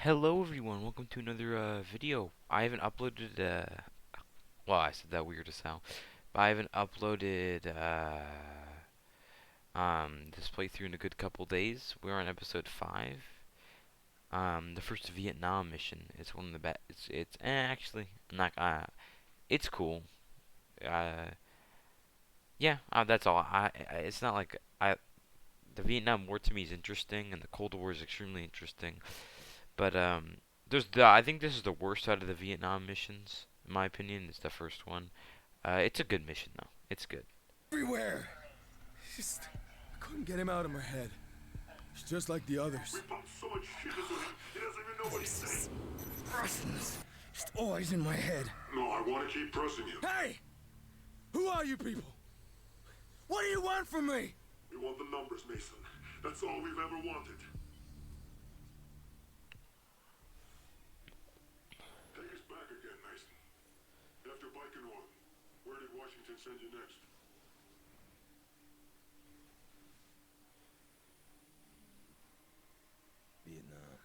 Hello everyone, welcome to another video. I haven't uploaded well, I said that weird as hell. But I haven't uploaded this playthrough in a good couple days. We're on episode 5. The first Vietnam mission. It's one of the best. It's actually not it's cool. Uh yeah, that's all. It's not like the Vietnam War to me is interesting and the Cold War is extremely interesting. But I think this is the worst out of the Vietnam missions, in my opinion. It's the first one. It's a good mission though. It's good. Everywhere. I couldn't get him out of my head. He's just like the others. We pumped so much shit into him, he doesn't even know what he's saying. Russians. Just always in my head. No, I want to keep pressing you. Hey! Who are you people? What do you want from me? We want the numbers, Mason. That's all we've ever wanted. Take us back again, Mason. After Baikonur, where did Washington send you next? Vietnam.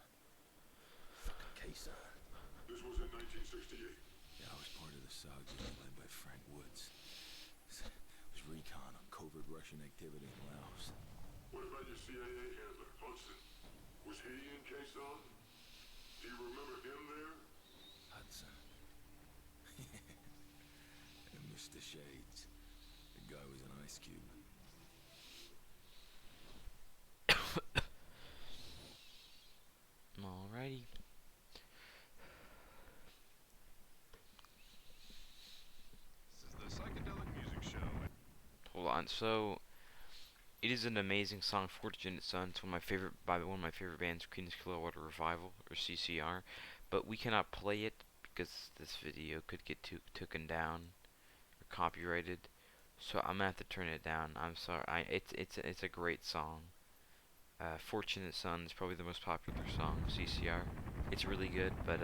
Fucking Quezon. This was in 1968. Yeah, I was part of the S.O.G led by Frank Woods. It was recon on covert Russian activity in Laos. What about your CIA handler, Hudson? Was he in Quezon? Do you remember him there? Hudson. And Mr. Shades. The guy was an ice cube. Alrighty. This is the psychedelic music show. Hold on. So it is an amazing song, "Fortunate Son." It's one of my favorite bands, Creedence Clearwater Revival, or CCR. But we cannot play it because this video could get taken down or copyrighted. So I'm gonna have to turn it down. I'm sorry. It's a great song. "Fortunate Son" is probably the most popular song of CCR. It's really good, but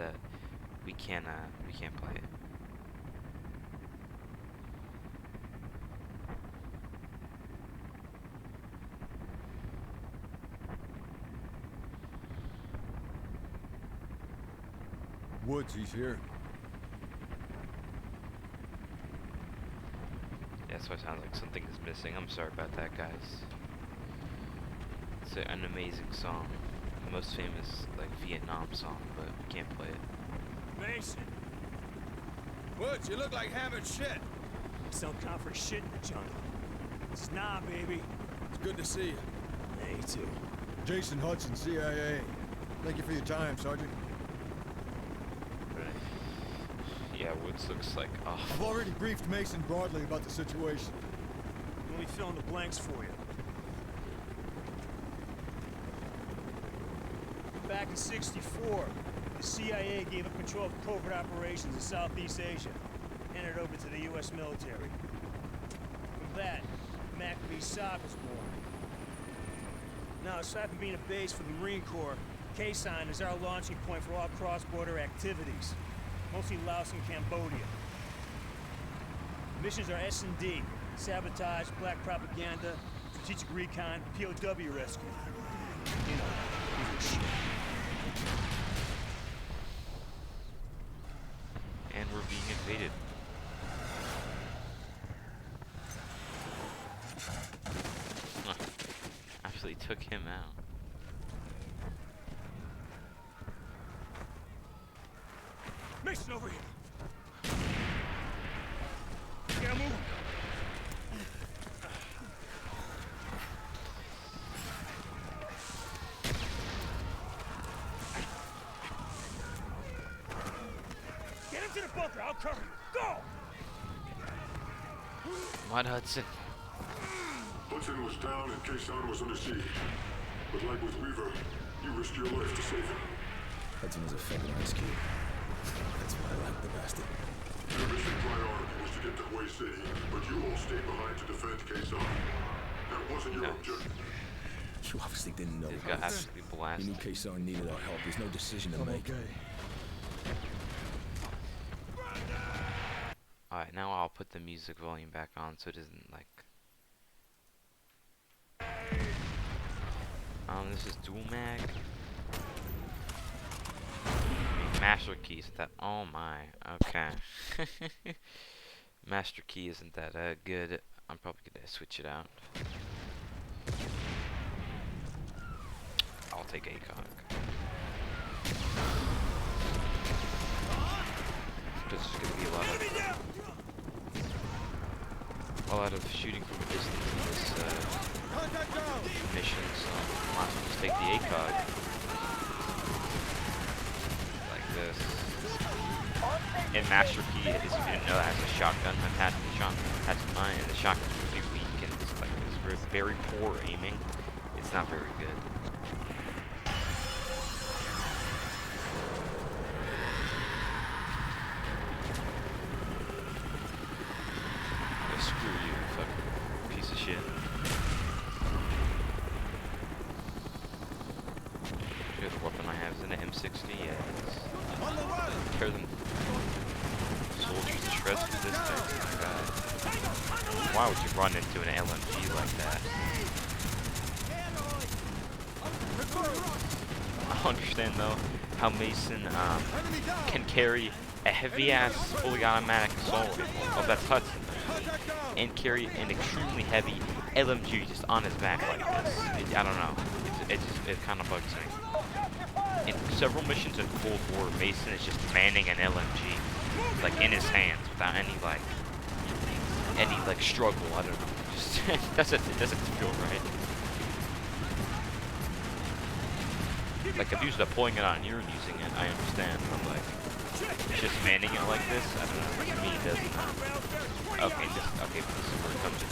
we can't play it. Woods, he's here. Yeah, so it sounds like something is missing. I'm sorry about that, guys. It's an amazing song, the most famous Vietnam song, but we can't play it. Mason, Woods, you look like hammered shit. it's no count for shit in the jungle. It's nah, baby. It's good to see you. Yeah, you too. Jason Hudson, CIA. Thank you for your time, Sergeant. Yeah, Woods looks like I've already briefed Mason broadly about the situation. Let me fill in the blanks for you. Back in '64, the CIA gave up control of covert operations in Southeast Asia, handed it over to the U.S. military. From that, McAfee S.O.G was born. Now, aside from being a base for the Marine Corps, Quezon is our launching point for all cross-border activities, mostly Laos and Cambodia. Missions are S&D, sabotage, black propaganda, strategic recon, POW rescue. You know, usual shit. and we're being invaded. Actually took him out. Mason, over here! Get him moving! Get him to the bunker, I'll cover you! Go! Come on, Hudson. Hudson was down and Quezon was under siege. But like with Weaver, you risked your life to save him. Hudson was a fucking ice cube. That's why I like the bastard. Your mission priority was to get to Hue City, but you all stayed behind to defend Quezon. That wasn't your objective. You obviously didn't know. This got absolutely You blasted. knew Quezon needed our help. There's no decision to I'm make. okay. Alright, now I'll put the music volume back on so it isn't like... this is Dual Mag. Master key isn't that? Oh my. Okay. Master key isn't that good. I'm probably gonna switch it out. I'll take ACOG. There's gonna be a lot of shooting from a distance in this mission, so might as well just take the ACOG. Like this. And Master Key, as if you didn't know, has a shotgun attached to the shotgun. That's mine, and the shotgun's really weak, and it's like this very poor aiming. It's not very good. Screw you, fucking piece of shit. Here's the weapon I have is an M60, yeah. Tear them soldiers to shreds with this thing. Oh my god. Why would you run into an LMG like that? I don't understand though how Mason can carry a heavy-ass fully automatic assault rifle. Oh, that's Hudson. And carry an extremely heavy LMG just on his back like this. I don't know. It kind of bugs me. In several missions in Cold War, Mason is just manning an LMG, like in his hands, without any struggle. I don't know. Just it doesn't feel right. Like if he was deploying it on you and using it, I understand. But like just manning it like this, I don't know. To me, it doesn't. Okay, this is where it comes in.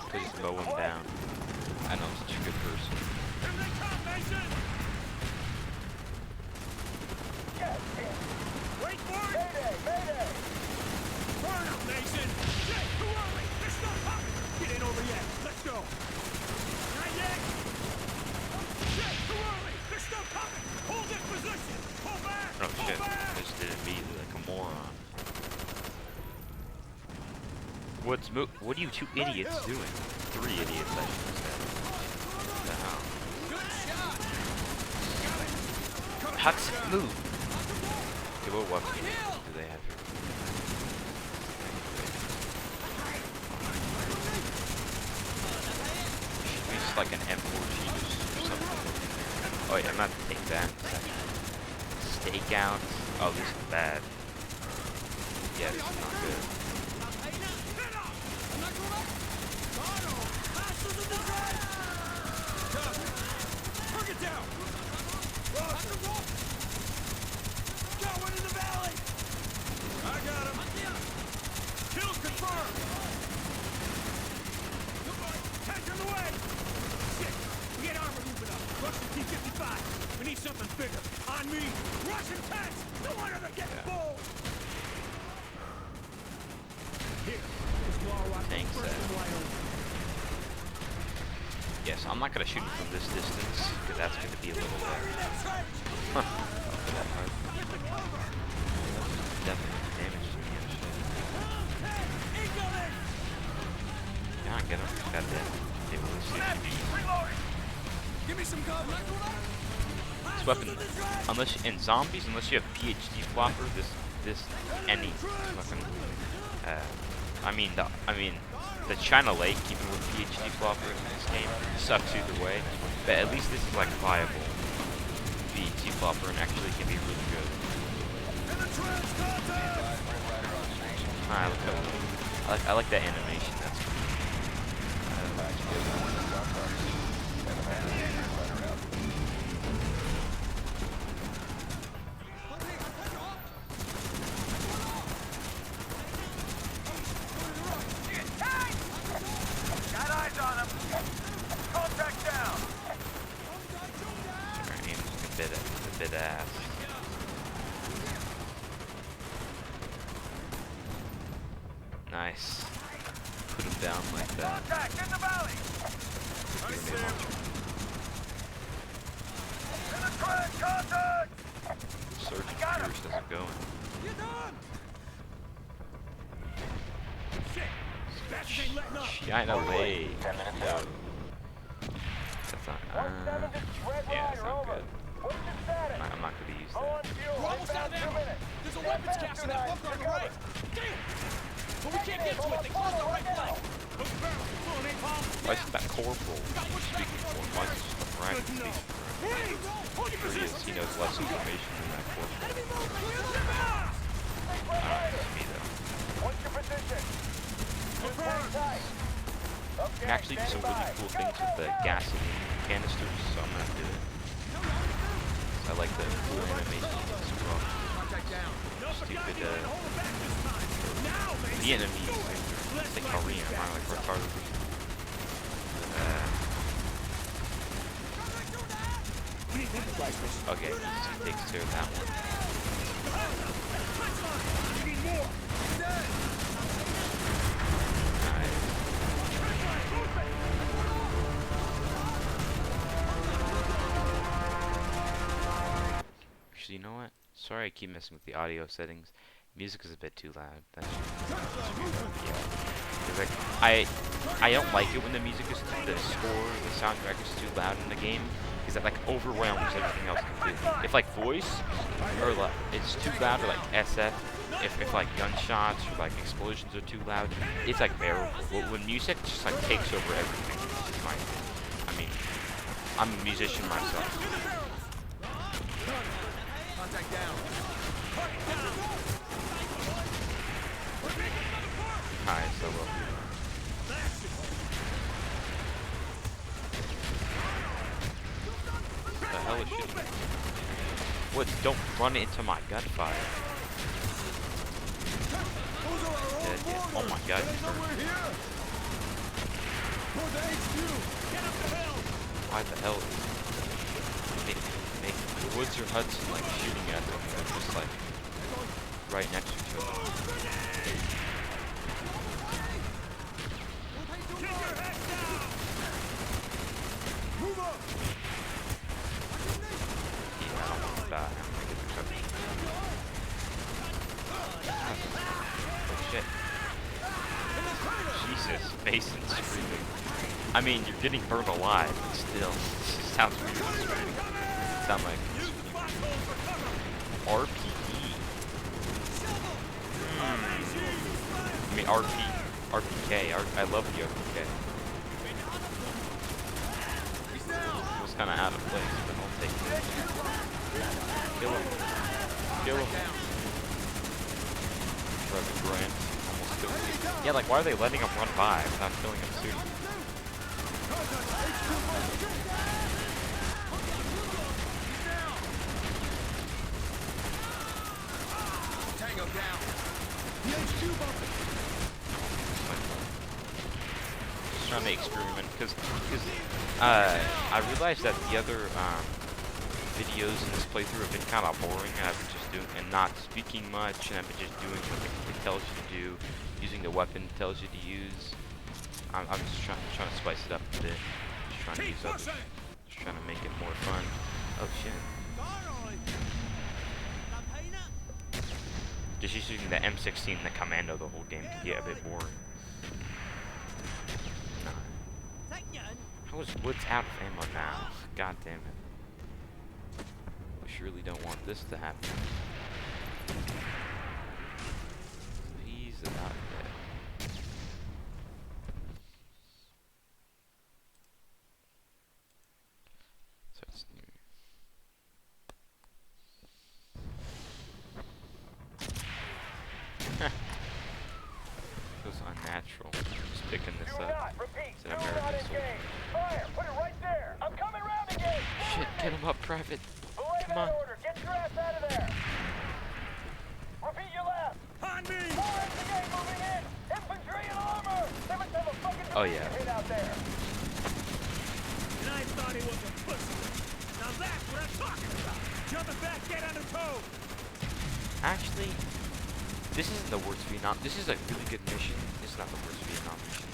Please mow him down. I know I'm such a good person. Wait for it! Mayday! Burn him, Mason! Shit, too early! There's no coming! It ain't over yet. Let's go! Not yet! Shit, too early! There's no coming! Hold in position! Pull back! Oh shit, I just did it immediately like a moron. What are you two idiots doing? 3 idiots, I should say. What the hell? Hux, move! Okay, what weapons do they have here? It's like an M4G or something. Oh yeah, I'm not to take that. Stakeouts. Oh, this is bad. Yeah, this is not good. Yes, I'm not gonna shoot him from this distance because that's gonna be a little definitely damage to me and shit. Yeah, get him. Got that. Give me some cover. This weapon, unless you have PhD flopper, this any fucking the China Lake, even with PhD flopper in this game, sucks either way. But at least this is like viable PhD flopper and actually can be really good. I like that animation. That's cool. Bit ass. Nice. Put him down like that. Contact in the valley. In the trench, contact. Surge and Pierce doesn't go in. Get on! Shit! This Bastards ain't letting up. China Lake. Yo. That's not. Yeah, that's not good. I'm not gonna use that. We're almost out of ammo. There's a weapons cache in that bunker on the right. Damn! But we can't get to it. They closed our right flank. Why is that corporal speaking for him? Why is it just a private speaking for him? Sure he knows less information than that corporal. I don't know, it's me though. What's your position? You can actually do some really cool things with the gasoline canisters, so I'm gonna do it. I like the cool animation as well. Stupid, Vietnamese, it's like Korean, I'm like retarded. Okay, he takes care of that one. Actually, you know what? Sorry I keep messing with the audio settings. Music is a bit too loud. That because like I don't like it when the music is the soundtrack is too loud in the game, because it like overwhelms everything else completely. If like voice or like it's too loud, or like SF, if like gunshots or like explosions are too loud, it's like bearable. But when music just like takes over everything, it's fine. I mean, I'm a musician myself. Contact down. Hi, so well. What the hell is shooting? What? Don't run into my gunfire. Dead yet. Oh my god, he's hurt. Why the hell is Woods or Hudson like shooting at them? They're just like right next to each other. Yeah, I don't want to die. I'm gonna get the cover. Oh shit. Jesus, Mason screaming. I mean, you're getting burned alive, but still. This sounds weird. Sound like RPE. I mean RPK. I love the RPK. It was kind of out of place, but I'll take it. Kill him. Kill him. Brother Grant almost killed me. Yeah, like why are they letting him run by without killing him soon? Just trying to experiment, because I realized that the other videos in this playthrough have been kind of boring, and I've been just doing and not speaking much, and I've been just doing what it tells you to do, using the weapon it tells you to use. I'm just trying to spice it up a bit, just trying to use others, just trying to make it more fun. Oh shit. Just using the M16 and the commando the whole game can get a bit boring. Nah. How is Woods out of ammo now? God damn it. We surely don't want this to happen. He's about dead. So it's new. Feels unnatural. Just picking this up. It's an American soldier. Fire! Put it right there! I'm coming round again! Shit, get him up, Private. Come on. Get your ass out of there! Repeat your left! On me! More MCA moving in! Infantry and armor! They must have a fucking Oh yeah. hit out there! And I thought he was a pussy. Now that's what I'm talking about! Jumping back, get on the toe! Actually, this isn't the worst Vietnam. This is a really good mission. This is not the worst Vietnam mission.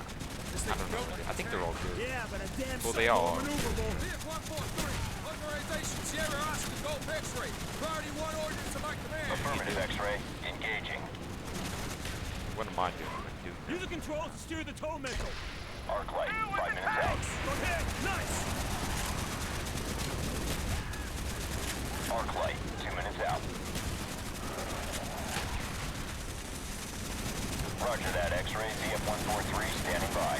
I don't know. I think they're all good. Yeah, but a damn Well, they all are. Authorization Sierra Oscar Golf X-ray. Priority 1 ordinance of my command. Affirmative X-ray. Engaging. What am I doing? I'm doing Use the controls to steer the tow missile. Arc light, 5 minutes out. Okay, nice. Arc light, 2 minutes out. Roger that, X-ray, ZF-143 standing by.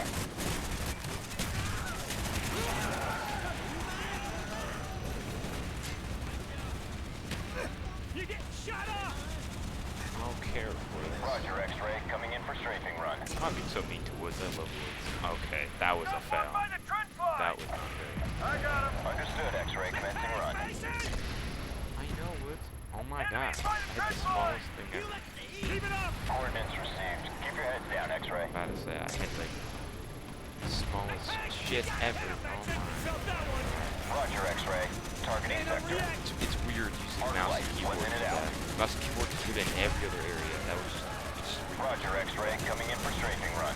You're getting shot up. I don't care for this. Roger, X-ray, coming in for strafing run. I'm being so mean to Woods. I love Woods. Okay, that was a fail. That was not good. I got him. Understood, X-ray, commencing run. I know Woods. Oh my gosh. I hit the smallest thing ever. Keep it up. Coordinates received. Keep your heads down, X-ray. I'm about to say, I hit like the smallest shit ever. Oh my. Felt that one. Roger, X-ray. Targeting sector. It's weird using mouse and keyboard. Mouse and keyboard is good in every other area. That was just weird. Roger, X-ray, coming in for strafing run.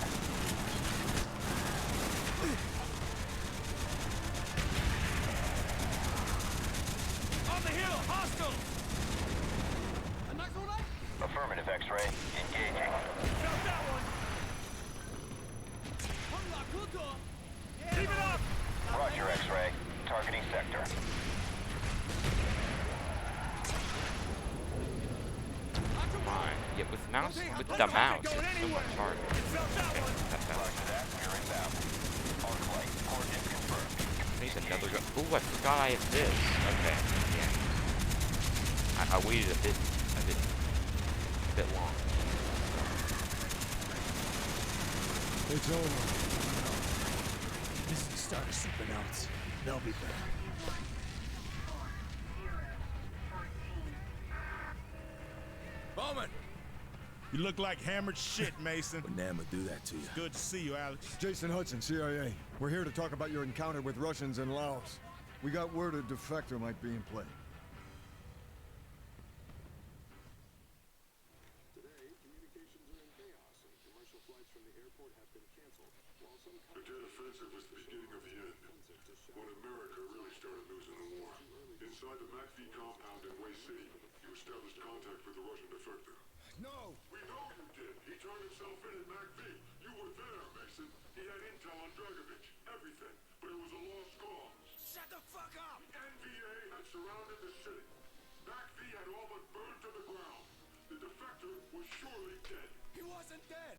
On the hill, hostile! Affirmative, X-ray. Engaging. Felt that one. Keep it up. Roger, X-ray. Targeting sector. Come on. Yeah, with the mouse, it's so much harder. Felt that Okay, one. that's how Roger that. We're inbound. Arc light. Coordinates confirmed. I need another gun. Ooh, I forgot I have this. Okay, yeah. I waited a bit long. It's over. This is the start of supernauts. They'll be back. Bowman! You look like hammered shit, Mason. Would Nama do that to you? Good to see you, Alex. Jason Hudson, CIA. We're here to talk about your encounter with Russians in Laos. We got word a defector might be in play. Today, communications are in chaos and commercial flights from the airport have been canceled. While some The Tet Offensive was the beginning of the end, when America really started losing the war. Inside the MACV compound in Way City, you established contact with the Russian defector. No! We know you did. He turned himself in at MACV. You were there, Mason. He had intel on Dragovich. Everything. But it was a lost cause. Shut the fuck up! NVA had surrounded the city. MACV had all but burned to the ground. The defector was surely dead. He wasn't dead!